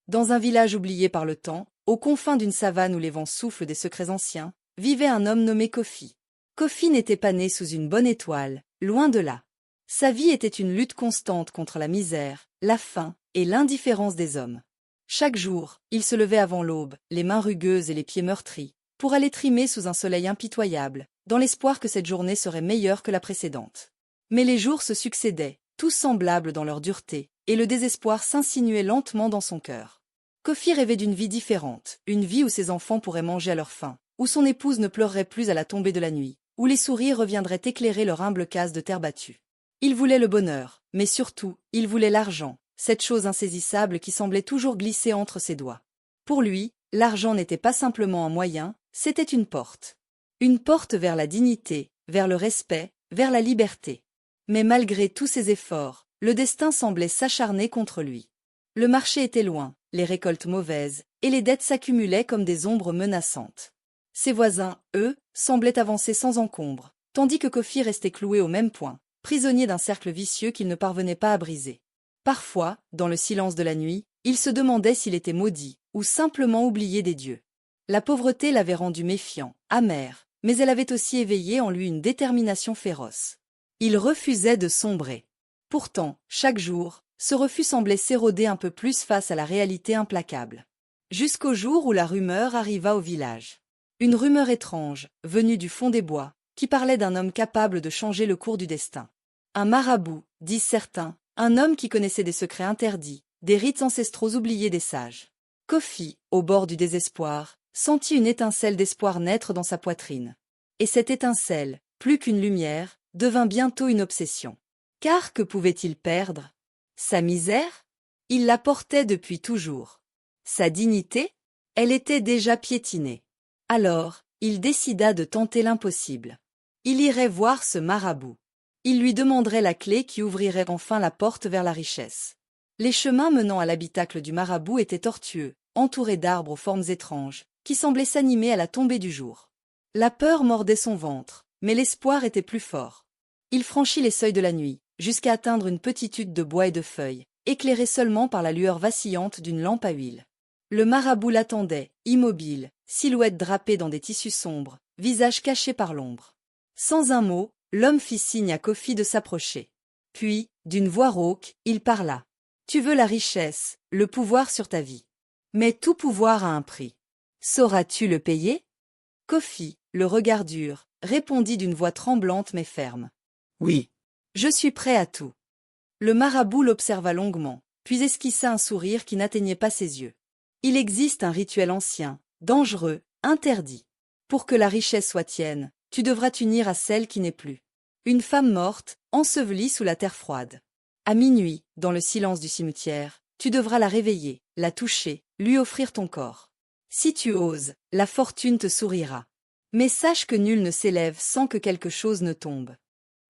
Dans un village oublié par le temps, aux confins d'une savane où les vents soufflent des secrets anciens, vivait un homme nommé Kofi. Kofi n'était pas né sous une bonne étoile, loin de là. Sa vie était une lutte constante contre la misère, la faim et l'indifférence des hommes. Chaque jour, il se levait avant l'aube, les mains rugueuses et les pieds meurtris, pour aller trimer sous un soleil impitoyable, dans l'espoir que cette journée serait meilleure que la précédente. Mais les jours se succédaient, tous semblables dans leur dureté, et le désespoir s'insinuait lentement dans son cœur. Kofi rêvait d'une vie différente, une vie où ses enfants pourraient manger à leur faim, où son épouse ne pleurerait plus à la tombée de la nuit, où les sourires reviendraient éclairer leur humble case de terre battue. Il voulait le bonheur, mais surtout, il voulait l'argent, cette chose insaisissable qui semblait toujours glisser entre ses doigts. Pour lui, l'argent n'était pas simplement un moyen, c'était une porte. Une porte vers la dignité, vers le respect, vers la liberté. Mais malgré tous ses efforts, le destin semblait s'acharner contre lui. Le marché était loin, les récoltes mauvaises, et les dettes s'accumulaient comme des ombres menaçantes. Ses voisins, eux, semblaient avancer sans encombre, tandis que Kofi restait cloué au même point, prisonnier d'un cercle vicieux qu'il ne parvenait pas à briser. Parfois, dans le silence de la nuit, il se demandait s'il était maudit, ou simplement oublié des dieux. La pauvreté l'avait rendu méfiant, amer, mais elle avait aussi éveillé en lui une détermination féroce. Il refusait de sombrer. Pourtant, chaque jour, ce refus semblait s'éroder un peu plus face à la réalité implacable. Jusqu'au jour où la rumeur arriva au village. Une rumeur étrange, venue du fond des bois, qui parlait d'un homme capable de changer le cours du destin. Un marabout, disent certains, un homme qui connaissait des secrets interdits, des rites ancestraux oubliés des sages. Kofi, au bord du désespoir, sentit une étincelle d'espoir naître dans sa poitrine. Et cette étincelle, plus qu'une lumière, devint bientôt une obsession. Car que pouvait-il perdre? Sa misère? Il la portait depuis toujours. Sa dignité? Elle était déjà piétinée. Alors, il décida de tenter l'impossible. Il irait voir ce marabout. Il lui demanderait la clé qui ouvrirait enfin la porte vers la richesse. Les chemins menant à l'habitacle du marabout étaient tortueux, entourés d'arbres aux formes étranges, qui semblaient s'animer à la tombée du jour. La peur mordait son ventre, mais l'espoir était plus fort. Il franchit les seuils de la nuit, jusqu'à atteindre une petite hutte de bois et de feuilles, éclairée seulement par la lueur vacillante d'une lampe à huile. Le marabout l'attendait, immobile, silhouette drapée dans des tissus sombres, visage caché par l'ombre. Sans un mot, l'homme fit signe à Kofi de s'approcher. Puis, d'une voix rauque, il parla. « Tu veux la richesse, le pouvoir sur ta vie. Mais tout pouvoir a un prix. Sauras-tu le payer ?» Kofi, le regard dur, répondit d'une voix tremblante mais ferme. « Oui. Je suis prêt à tout. » Le marabout l'observa longuement, puis esquissa un sourire qui n'atteignait pas ses yeux. « Il existe un rituel ancien, dangereux, interdit. Pour que la richesse soit tienne, tu devras t'unir à celle qui n'est plus. Une femme morte, ensevelie sous la terre froide. À minuit, dans le silence du cimetière, tu devras la réveiller, la toucher, lui offrir ton corps. Si tu oses, la fortune te sourira. Mais sache que nul ne s'élève sans que quelque chose ne tombe. »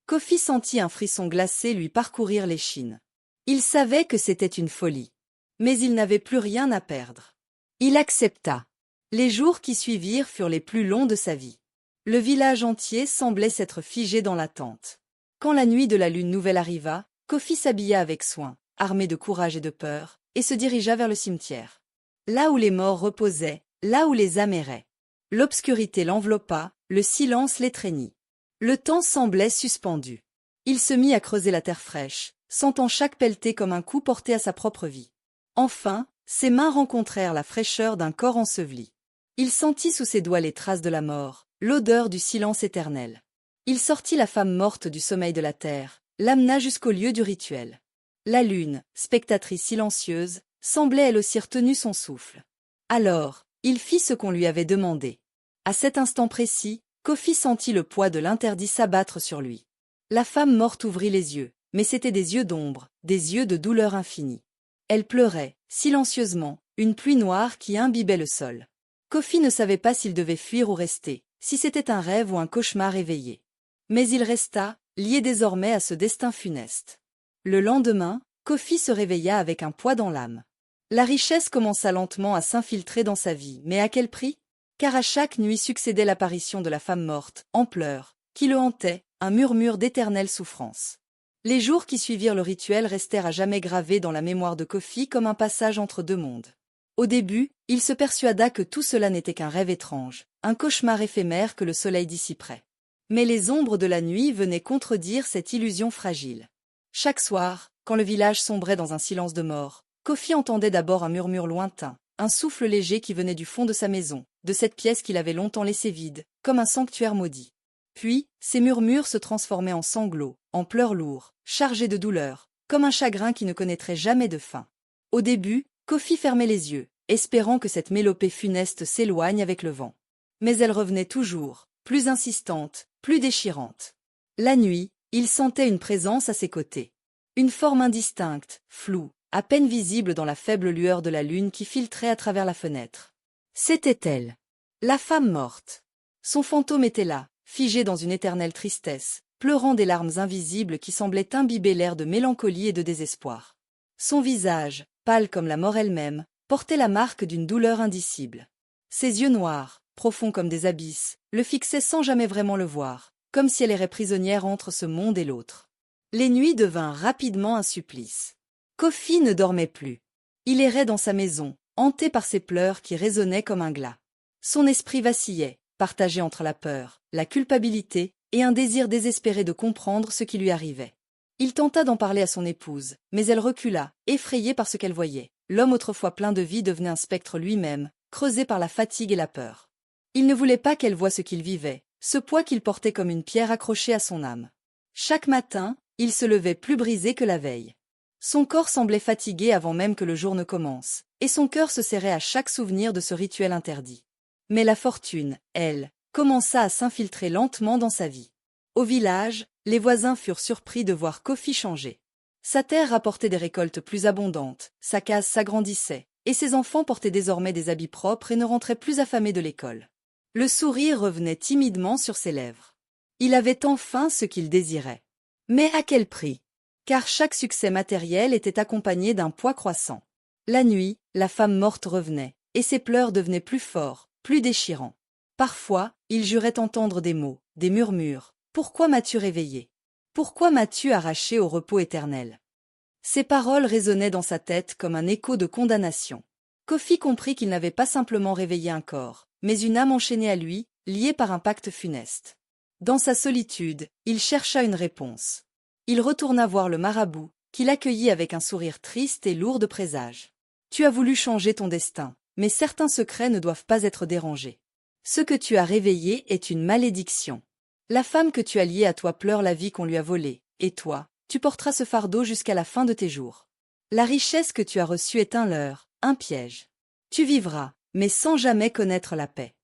Kofi sentit un frisson glacé lui parcourir l'échine. Il savait que c'était une folie. Mais il n'avait plus rien à perdre. Il accepta. Les jours qui suivirent furent les plus longs de sa vie. Le village entier semblait s'être figé dans l'attente. Quand la nuit de la lune nouvelle arriva, Kofi s'habilla avec soin, armé de courage et de peur, et se dirigea vers le cimetière. Là où les morts reposaient, là où les âmes erraient. L'obscurité l'enveloppa, le silence l'étreignit. Le temps semblait suspendu. Il se mit à creuser la terre fraîche, sentant chaque pelletée comme un coup porté à sa propre vie. Enfin, ses mains rencontrèrent la fraîcheur d'un corps enseveli. Il sentit sous ses doigts les traces de la mort, l'odeur du silence éternel. Il sortit la femme morte du sommeil de la terre, l'amena jusqu'au lieu du rituel. La lune, spectatrice silencieuse, semblait elle aussi retenir son souffle. Alors, il fit ce qu'on lui avait demandé. À cet instant précis, Kofi sentit le poids de l'interdit s'abattre sur lui. La femme morte ouvrit les yeux, mais c'étaient des yeux d'ombre, des yeux de douleur infinie. Elle pleurait, silencieusement, une pluie noire qui imbibait le sol. Kofi ne savait pas s'il devait fuir ou rester, si c'était un rêve ou un cauchemar éveillé. Mais il resta, lié désormais à ce destin funeste. Le lendemain, Kofi se réveilla avec un poids dans l'âme. La richesse commença lentement à s'infiltrer dans sa vie, mais à quel prix? Car à chaque nuit succédait l'apparition de la femme morte, en pleurs, qui le hantait, un murmure d'éternelle souffrance. Les jours qui suivirent le rituel restèrent à jamais gravés dans la mémoire de Kofi comme un passage entre deux mondes. Au début, il se persuada que tout cela n'était qu'un rêve étrange, un cauchemar éphémère que le soleil dissiperait. Mais les ombres de la nuit venaient contredire cette illusion fragile. Chaque soir, quand le village sombrait dans un silence de mort, Kofi entendait d'abord un murmure lointain, un souffle léger qui venait du fond de sa maison, de cette pièce qu'il avait longtemps laissée vide, comme un sanctuaire maudit. Puis, ces murmures se transformaient en sanglots, en pleurs lourds, chargés de douleur, comme un chagrin qui ne connaîtrait jamais de fin. Au début, Kofi fermait les yeux, espérant que cette mélopée funeste s'éloigne avec le vent. Mais elle revenait toujours, plus insistante, plus déchirante. La nuit, il sentait une présence à ses côtés. Une forme indistincte, floue, à peine visible dans la faible lueur de la lune qui filtrait à travers la fenêtre. C'était elle. La femme morte. Son fantôme était là, figé dans une éternelle tristesse, pleurant des larmes invisibles qui semblaient imbiber l'air de mélancolie et de désespoir. Son visage, pâle comme la mort elle-même, portait la marque d'une douleur indicible. Ses yeux noirs, profonds comme des abysses, le fixaient sans jamais vraiment le voir, comme si elle errait prisonnière entre ce monde et l'autre. Les nuits devinrent rapidement un supplice. Kofi ne dormait plus. Il errait dans sa maison, hanté par ses pleurs qui résonnaient comme un glas. Son esprit vacillait, partagé entre la peur, la culpabilité et un désir désespéré de comprendre ce qui lui arrivait. Il tenta d'en parler à son épouse, mais elle recula, effrayée par ce qu'elle voyait. L'homme autrefois plein de vie devenait un spectre lui-même, creusé par la fatigue et la peur. Il ne voulait pas qu'elle voie ce qu'il vivait, ce poids qu'il portait comme une pierre accrochée à son âme. Chaque matin, il se levait plus brisé que la veille. Son corps semblait fatigué avant même que le jour ne commence, et son cœur se serrait à chaque souvenir de ce rituel interdit. Mais la fortune, elle, commença à s'infiltrer lentement dans sa vie. Au village, les voisins furent surpris de voir Kofi changer. Sa terre rapportait des récoltes plus abondantes, sa case s'agrandissait, et ses enfants portaient désormais des habits propres et ne rentraient plus affamés de l'école. Le sourire revenait timidement sur ses lèvres. Il avait enfin ce qu'il désirait. Mais à quel prix? Car chaque succès matériel était accompagné d'un poids croissant. La nuit, la femme morte revenait, et ses pleurs devenaient plus forts, plus déchirants. Parfois, il jurait entendre des mots, des murmures. « Pourquoi m'as-tu réveillé? Pourquoi m'as-tu arraché au repos éternel ?» Ces paroles résonnaient dans sa tête comme un écho de condamnation. Kofi comprit qu'il n'avait pas simplement réveillé un corps, mais une âme enchaînée à lui, liée par un pacte funeste. Dans sa solitude, il chercha une réponse. Il retourna voir le marabout, qui l'accueillit avec un sourire triste et lourd de présages. « Tu as voulu changer ton destin, mais certains secrets ne doivent pas être dérangés. Ce que tu as réveillé est une malédiction. La femme que tu as liée à toi pleure la vie qu'on lui a volée, et toi, tu porteras ce fardeau jusqu'à la fin de tes jours. La richesse que tu as reçue est un leurre, un piège. Tu vivras, mais sans jamais connaître la paix. »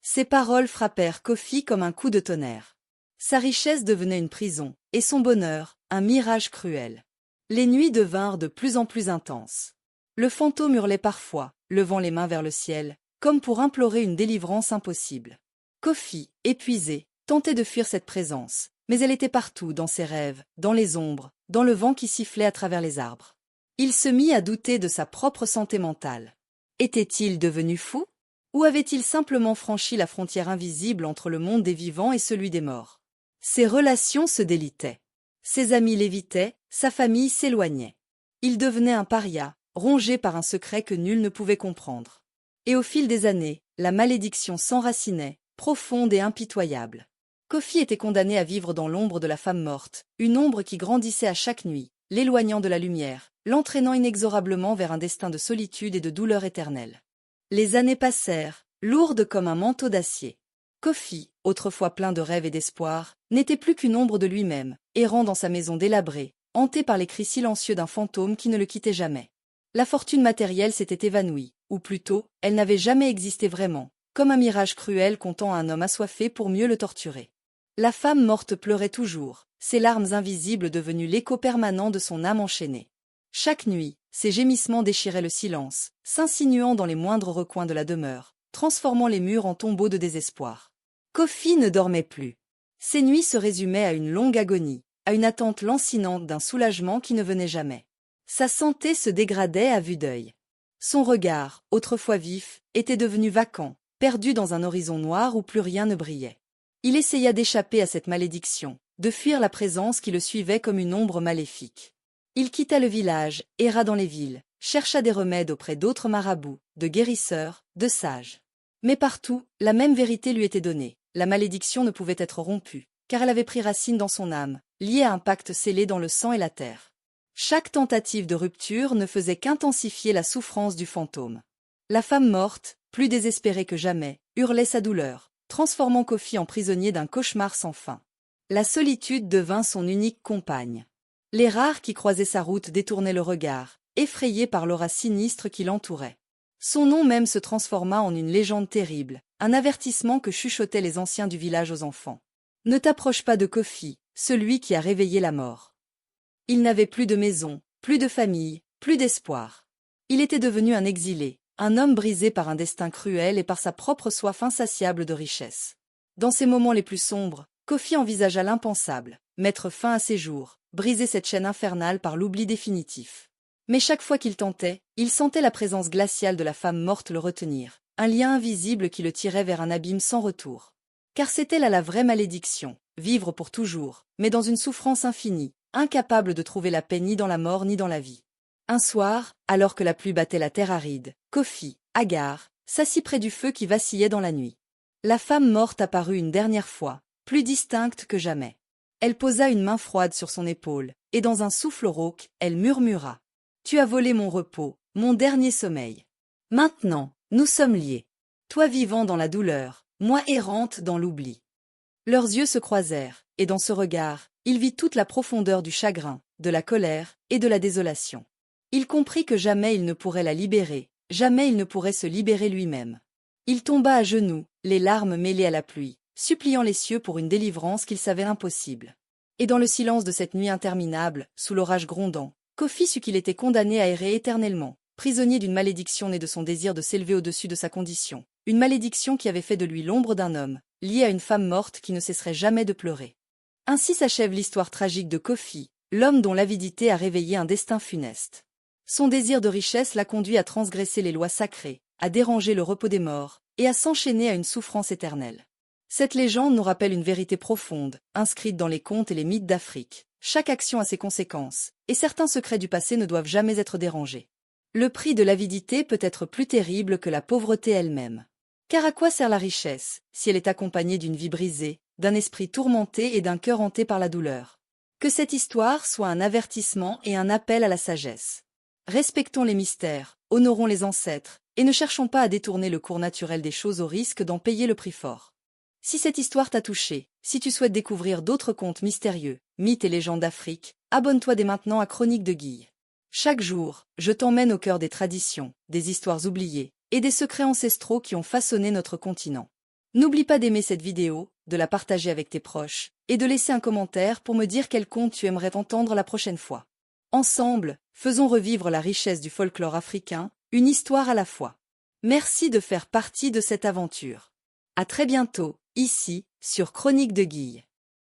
Ces paroles frappèrent Kofi comme un coup de tonnerre. Sa richesse devenait une prison, et son bonheur, un mirage cruel. Les nuits devinrent de plus en plus intenses. Le fantôme hurlait parfois, levant les mains vers le ciel, comme pour implorer une délivrance impossible. Kofi, épuisé, tentait de fuir cette présence, mais elle était partout, dans ses rêves, dans les ombres, dans le vent qui sifflait à travers les arbres. Il se mit à douter de sa propre santé mentale. Était-il devenu fou? Ou avait-il simplement franchi la frontière invisible entre le monde des vivants et celui des morts? Ses relations se délitaient. Ses amis l'évitaient, sa famille s'éloignait. Il devenait un paria, rongé par un secret que nul ne pouvait comprendre. Et au fil des années, la malédiction s'enracinait, profonde et impitoyable. Kofi était condamné à vivre dans l'ombre de la femme morte, une ombre qui grandissait à chaque nuit, l'éloignant de la lumière, l'entraînant inexorablement vers un destin de solitude et de douleur éternelle. Les années passèrent, lourdes comme un manteau d'acier. Kofi, autrefois plein de rêves et d'espoir, n'était plus qu'une ombre de lui-même, errant dans sa maison délabrée, hanté par les cris silencieux d'un fantôme qui ne le quittait jamais. La fortune matérielle s'était évanouie, ou plutôt, elle n'avait jamais existé vraiment, comme un mirage cruel qu'on tend à un homme assoiffé pour mieux le torturer. La femme morte pleurait toujours, ses larmes invisibles devenues l'écho permanent de son âme enchaînée. Chaque nuit, ses gémissements déchiraient le silence, s'insinuant dans les moindres recoins de la demeure, transformant les murs en tombeaux de désespoir. Kofi ne dormait plus. Ses nuits se résumaient à une longue agonie, à une attente lancinante d'un soulagement qui ne venait jamais. Sa santé se dégradait à vue d'œil. Son regard, autrefois vif, était devenu vacant, perdu dans un horizon noir où plus rien ne brillait. Il essaya d'échapper à cette malédiction, de fuir la présence qui le suivait comme une ombre maléfique. Il quitta le village, erra dans les villes, chercha des remèdes auprès d'autres marabouts, de guérisseurs, de sages. Mais partout, la même vérité lui était donnée. La malédiction ne pouvait être rompue, car elle avait pris racine dans son âme, liée à un pacte scellé dans le sang et la terre. Chaque tentative de rupture ne faisait qu'intensifier la souffrance du fantôme. La femme morte, plus désespérée que jamais, hurlait sa douleur, transformant Kofi en prisonnier d'un cauchemar sans fin. La solitude devint son unique compagne. Les rares qui croisaient sa route détournaient le regard, effrayés par l'aura sinistre qui l'entourait. Son nom même se transforma en une légende terrible, un avertissement que chuchotaient les anciens du village aux enfants. Ne t'approche pas de Kofi, celui qui a réveillé la mort. Il n'avait plus de maison, plus de famille, plus d'espoir. Il était devenu un exilé, un homme brisé par un destin cruel et par sa propre soif insatiable de richesse. Dans ses moments les plus sombres, Kofi envisagea l'impensable, mettre fin à ses jours, briser cette chaîne infernale par l'oubli définitif. Mais chaque fois qu'il tentait, il sentait la présence glaciale de la femme morte le retenir, un lien invisible qui le tirait vers un abîme sans retour. Car c'était là la vraie malédiction, vivre pour toujours, mais dans une souffrance infinie, incapable de trouver la paix ni dans la mort ni dans la vie. Un soir, alors que la pluie battait la terre aride, Kofi, hagard, s'assit près du feu qui vacillait dans la nuit. La femme morte apparut une dernière fois, plus distincte que jamais. Elle posa une main froide sur son épaule, et dans un souffle rauque, elle murmura. « Tu as volé mon repos, mon dernier sommeil. Maintenant, nous sommes liés. Toi vivant dans la douleur, moi errante dans l'oubli. » Leurs yeux se croisèrent, et dans ce regard, il vit toute la profondeur du chagrin, de la colère et de la désolation. Il comprit que jamais il ne pourrait la libérer, jamais il ne pourrait se libérer lui-même. Il tomba à genoux, les larmes mêlées à la pluie, suppliant les cieux pour une délivrance qu'il savait impossible. Et dans le silence de cette nuit interminable, sous l'orage grondant, Kofi sut qu'il était condamné à errer éternellement, prisonnier d'une malédiction née de son désir de s'élever au-dessus de sa condition, une malédiction qui avait fait de lui l'ombre d'un homme, lié à une femme morte qui ne cesserait jamais de pleurer. Ainsi s'achève l'histoire tragique de Kofi, l'homme dont l'avidité a réveillé un destin funeste. Son désir de richesse l'a conduit à transgresser les lois sacrées, à déranger le repos des morts, et à s'enchaîner à une souffrance éternelle. Cette légende nous rappelle une vérité profonde, inscrite dans les contes et les mythes d'Afrique. Chaque action a ses conséquences, et certains secrets du passé ne doivent jamais être dérangés. Le prix de l'avidité peut être plus terrible que la pauvreté elle-même. Car à quoi sert la richesse, si elle est accompagnée d'une vie brisée, d'un esprit tourmenté et d'un cœur hanté par la douleur? Que cette histoire soit un avertissement et un appel à la sagesse. Respectons les mystères, honorons les ancêtres, et ne cherchons pas à détourner le cours naturel des choses au risque d'en payer le prix fort. Si cette histoire t'a touché, si tu souhaites découvrir d'autres contes mystérieux, mythes et légendes d'Afrique, abonne-toi dès maintenant à Chroniques de Guille. Chaque jour, je t'emmène au cœur des traditions, des histoires oubliées, et des secrets ancestraux qui ont façonné notre continent. N'oublie pas d'aimer cette vidéo, de la partager avec tes proches, et de laisser un commentaire pour me dire quel conte tu aimerais entendre la prochaine fois. Ensemble, faisons revivre la richesse du folklore africain, une histoire à la fois. Merci de faire partie de cette aventure. À très bientôt, ici, sur Chroniques de Guille.